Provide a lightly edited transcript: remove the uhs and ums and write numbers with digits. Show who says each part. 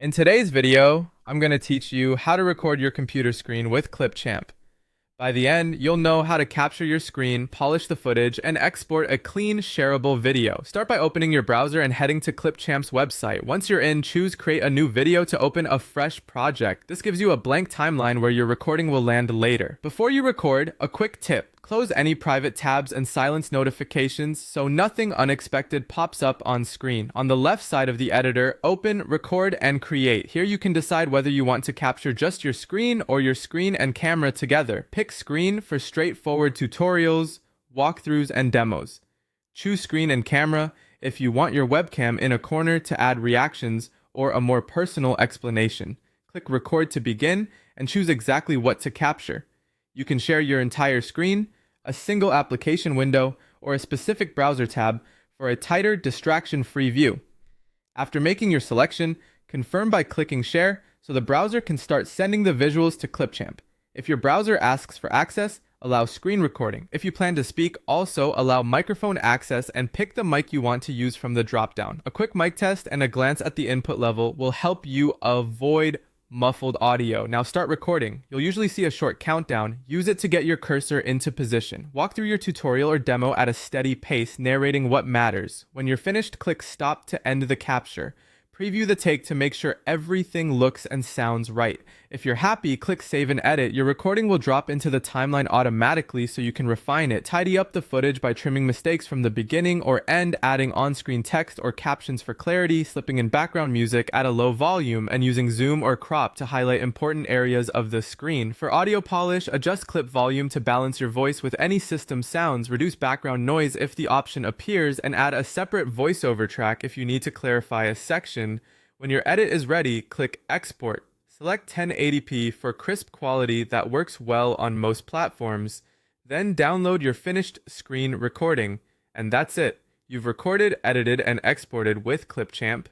Speaker 1: In today's video, I'm going to teach you how to record your computer screen with Clipchamp. By the end, you'll know how to capture your screen, polish the footage, and export a clean, shareable video. Start by opening your browser and heading to Clipchamp's website. Once you're in, choose Create a New Video to open a fresh project. This gives you a blank timeline where your recording will land later. Before you record, a quick tip. Close any private tabs and silence notifications so nothing unexpected pops up on screen. On the left side of the editor, open, record, and create. Here you can decide whether you want to capture just your screen or your screen and camera together. Pick screen for straightforward tutorials, walkthroughs, and demos. Choose screen and camera if you want your webcam in a corner to add reactions or a more personal explanation. Click record to begin and choose exactly what to capture. You can share your entire screen, a single application window, or a specific browser tab for a tighter, distraction-free view. After making your selection, confirm by clicking share so the browser can start sending the visuals to Clipchamp. If your browser asks for access, allow screen recording. If you plan to speak, also allow microphone access and pick the mic you want to use from the dropdown. A quick mic test and a glance at the input level will help you avoid muffled audio. Now start recording. You'll usually see a short countdown. Use it to get your cursor into position. Walk through your tutorial or demo at a steady pace, narrating what matters. When you're finished, click stop to end the capture. Preview the take to make sure everything looks and sounds right. If you're happy, click save and edit. Your recording will drop into the timeline automatically so you can refine it. Tidy up the footage by trimming mistakes from the beginning or end, adding on-screen text or captions for clarity, slipping in background music at a low volume, and using zoom or crop to highlight important areas of the screen. For audio polish, adjust clip volume to balance your voice with any system sounds, reduce background noise if the option appears, and add a separate voiceover track if you need to clarify a section. When your edit is ready, click Export. Select 1080p for crisp quality that works well on most platforms. Then download your finished screen recording. And that's it. You've recorded, edited, and exported with Clipchamp.